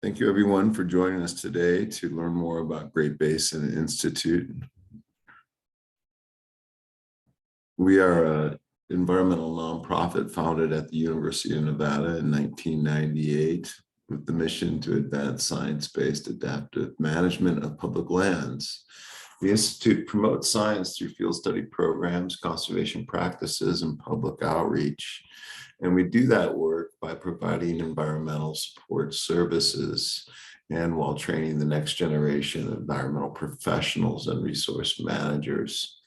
Thank you, everyone, for joining us today to learn more about Great Basin Institute. We are an environmental nonprofit founded at the University of Nevada in 1998 with the mission to advance science-based adaptive management of public lands. The Institute promotes science through field study programs, conservation practices, and public outreach. And we do that work by providing environmental support services and while training the next generation of environmental professionals and resource managers.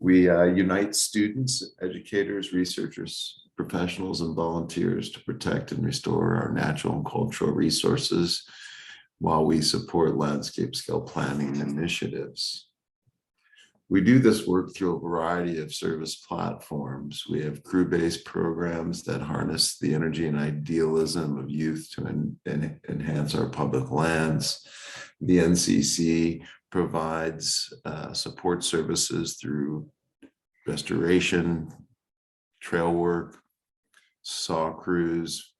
We unite students, educators, researchers, professionals, and volunteers to protect and restore our natural and cultural resources while we support landscape scale planning initiatives. We do this work through a variety of service platforms. We have crew-based programs that harness the energy and idealism of youth to enhance our public lands. The NCC provides support services through restoration, trail work, saw crews,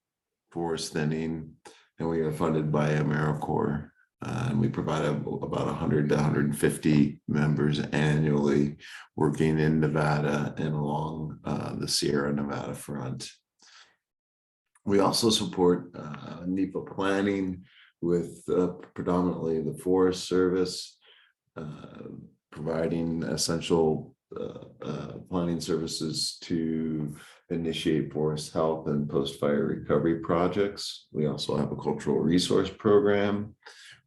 forest thinning, and we are funded by AmeriCorps. And we provide about 100 to 150 members annually working in Nevada and along the Sierra Nevada front. We also support NEPA planning with predominantly the Forest Service, providing essential planning services to initiate forest health and post-fire recovery projects. We also have a cultural resource program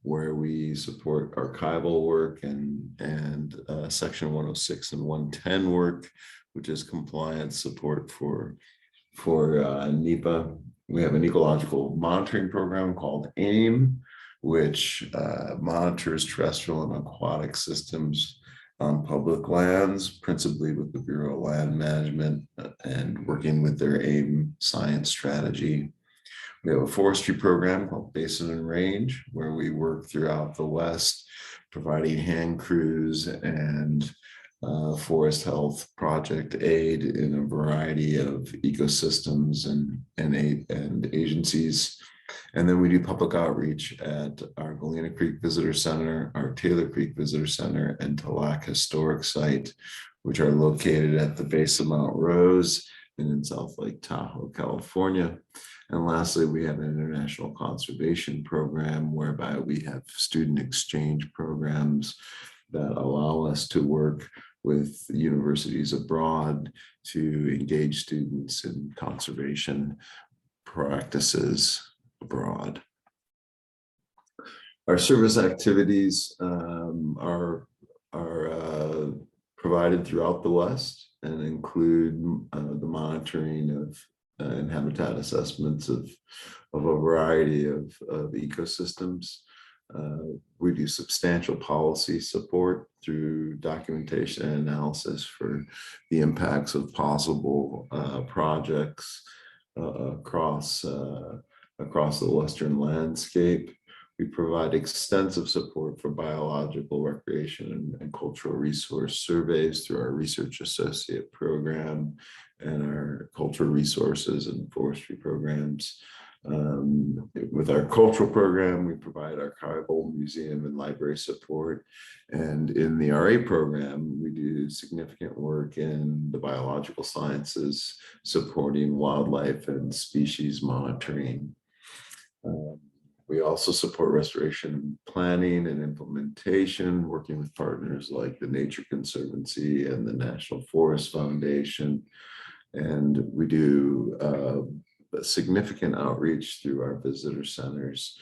where we support archival work and Section 106 and 110 work, which is compliance support for NEPA. We have an ecological monitoring program called AIM, which monitors terrestrial and aquatic systems on public lands, principally with the Bureau of Land Management and working with their AIM science strategy. We have a forestry program called Basin and Range, where we work throughout the West, providing hand crews and forest health project aid in a variety of ecosystems and agencies. And then we do public outreach at our Galena Creek Visitor Center, our Taylor Creek Visitor Center, and Talac Historic Site, which are located at the base of Mount Rose and in South Lake Tahoe, California. And lastly, we have an international conservation program whereby we have student exchange programs that allow us to work with universities abroad to engage students in conservation practices abroad. Our service activities are provided throughout the West and include the monitoring of and habitat assessments of a variety of ecosystems. We do substantial policy support through documentation and analysis for the impacts of possible projects across the Western landscape. We provide extensive support for biological, recreation, and cultural resource surveys through our research associate program and our cultural resources and forestry programs. With our cultural program, we provide archival, museum, and library support. And in the RA program, we do significant work in the biological sciences, supporting wildlife and species monitoring. We also support restoration planning and implementation, working with partners like the Nature Conservancy and the National Forest Foundation. And we do significant outreach through our visitor centers,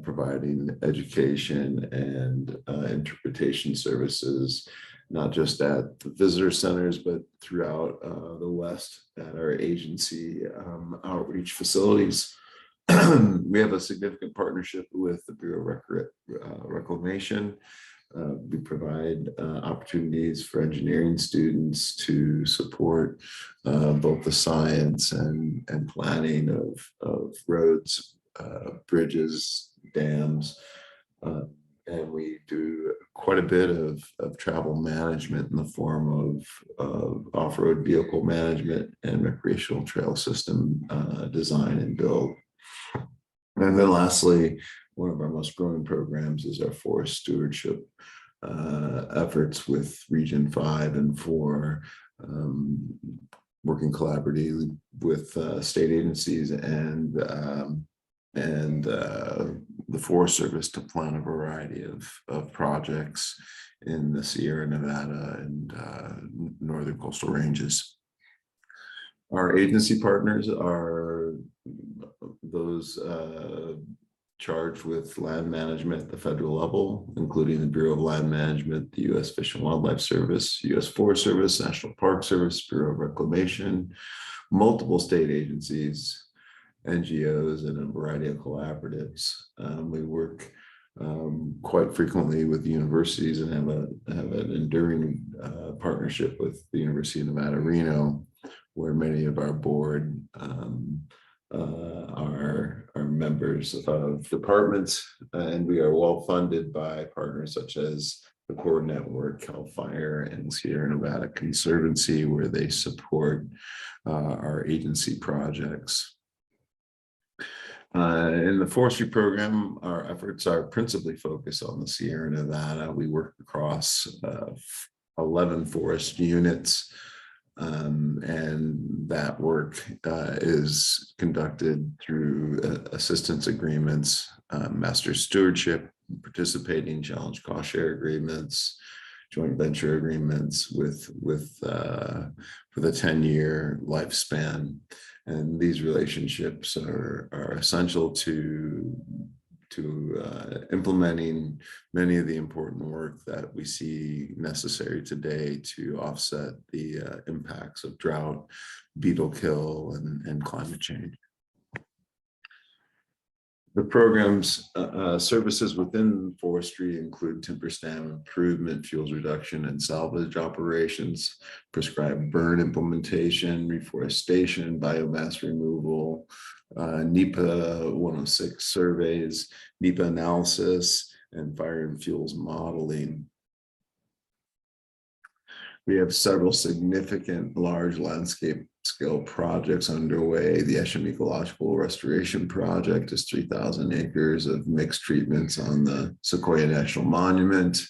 providing education and interpretation services, not just at the visitor centers, but throughout the West at our agency outreach facilities. We have a significant partnership with the Bureau of Reclamation. We provide opportunities for engineering students to support both the science and planning of roads, bridges, dams, and we do quite a bit of travel management in the form of off-road vehicle management and recreational trail system design and build. And then lastly, one of our most growing programs is our forest stewardship efforts with Region 5 and 4, working collaboratively with state agencies and the Forest Service to plan a variety of projects in the Sierra Nevada and northern coastal ranges. Our agency partners are those charged with land management at the federal level, including the Bureau of Land Management, the U.S. Fish and Wildlife Service, U.S. Forest Service, National Park Service, Bureau of Reclamation, multiple state agencies, NGOs, and a variety of collaboratives. We work quite frequently with universities and have an enduring partnership with the University of Nevada, Reno, where many of our board are members of departments, and we are well funded by partners such as the Core Network, CAL FIRE, and Sierra Nevada Conservancy, where they support our agency projects. In the forestry program, our efforts are principally focused on the Sierra Nevada. We work across 11 forest units, and that work is conducted through assistance agreements, master stewardship, participating challenge cost share agreements, joint venture agreements for the 10-year lifespan. And these relationships are essential to implementing many of the important work that we see necessary today to offset the impacts of drought, beetle kill, and climate change. The program's services within forestry include timber stem improvement, fuels reduction, and salvage operations, prescribed burn implementation, reforestation, biomass removal, NEPA 106 surveys, NEPA analysis, and fire and fuels modeling. We have several significant large landscape scale projects underway. The Esham Ecological Restoration Project is 3,000 acres of mixed treatments on the Sequoia National Monument.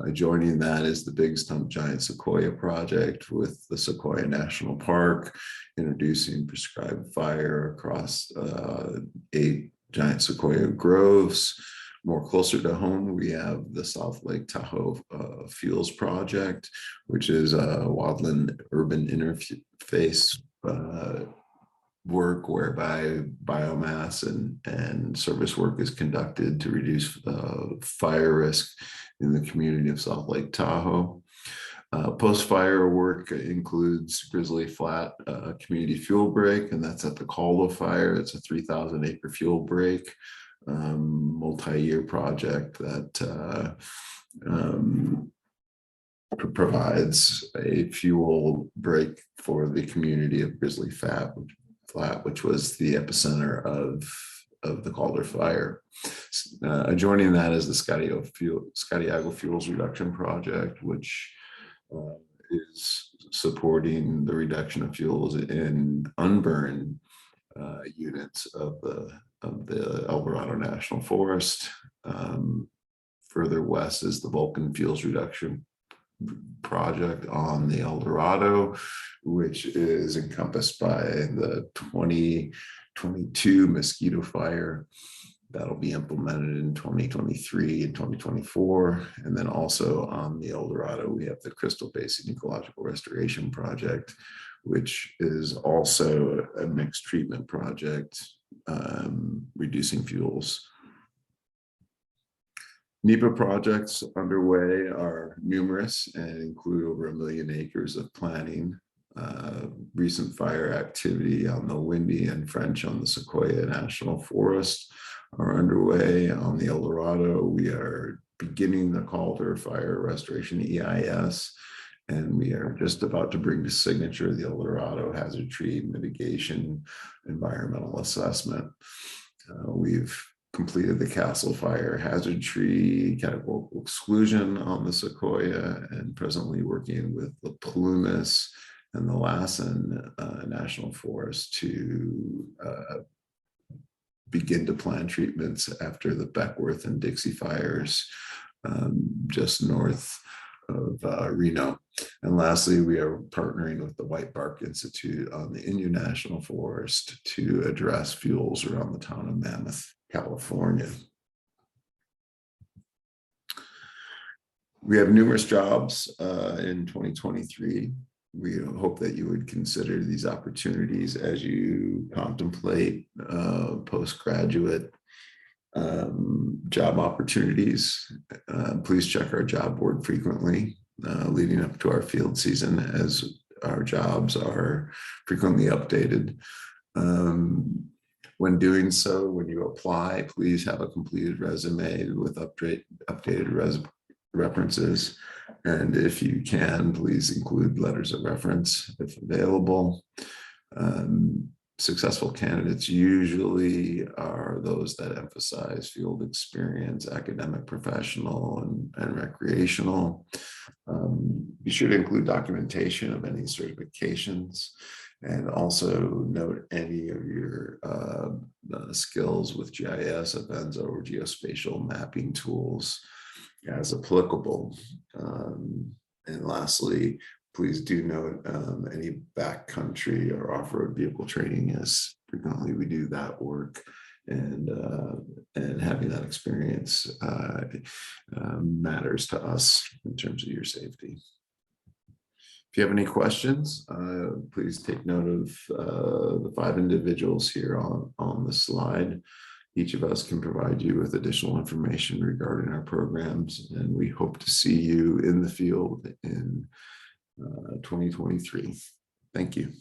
Adjoining that is the Big Stump Giant Sequoia Project with the Sequoia National Park, introducing prescribed fire across 8 giant sequoia groves. More closer to home, we have the South Lake Tahoe Fuels Project, which is a wildland urban interface work whereby biomass and service work is conducted to reduce fire risk in the community of South Lake Tahoe. Post-fire work includes Grizzly Flat Community Fuel Break, and that's at the Caldo Fire. It's a 3,000 acre fuel break, multi-year project that provides a fuel break for the community of Grizzly Flat, which was the epicenter of the Calder Fire. Adjoining that is the Scottiago Fuels Reduction Project, which is supporting the reduction of fuels in unburned units of the Eldorado National Forest. Further west is the Vulcan Fuels Reduction Project on the Eldorado, which is encompassed by the 2022 mosquito fire that'll be implemented in 2023 and 2024. And then also on the Eldorado, we have the Crystal Basin Ecological Restoration Project, which is also a mixed treatment project, reducing fuels. NEPA projects underway are numerous and include over 1 million acres of planting. Recent fire activity on the Windy and French on the Sequoia National Forest are underway. On the Eldorado, we are beginning the Calder Fire Restoration EIS, and we are just about to bring to signature the Eldorado Hazard Tree Mitigation Environmental Assessment. We've completed the Castle Fire Hazard Tree categorical exclusion on the Sequoia, and presently working with the Plumas and the Lassen National Forest to begin to plan treatments after the Beckworth and Dixie fires just north of Reno. And lastly, we are partnering with the White Bark Institute on the Inyo National Forest to address fuels around the town of Mammoth, California. We have numerous jobs in 2023. We hope that you would consider these opportunities as you contemplate postgraduate job opportunities. Please check our job board frequently leading up to our field season, as our jobs are frequently updated. When doing so, when you apply, please have a completed resume with updated references. And if you can, please include letters of reference if available. Successful candidates usually are those that emphasize field experience, academic, professional, and recreational. You should include documentation of any certifications, and also note any of your skills with GIS, Avenzo, or geospatial mapping tools as applicable. And lastly, please do note any backcountry or off-road vehicle training, as frequently we do that work, and having that experience matters to us in terms of your safety. If you have any questions, please take note of the 5 individuals here on the slide. Each of us can provide you with additional information regarding our programs, and we hope to see you in the field in 2023. Thank you.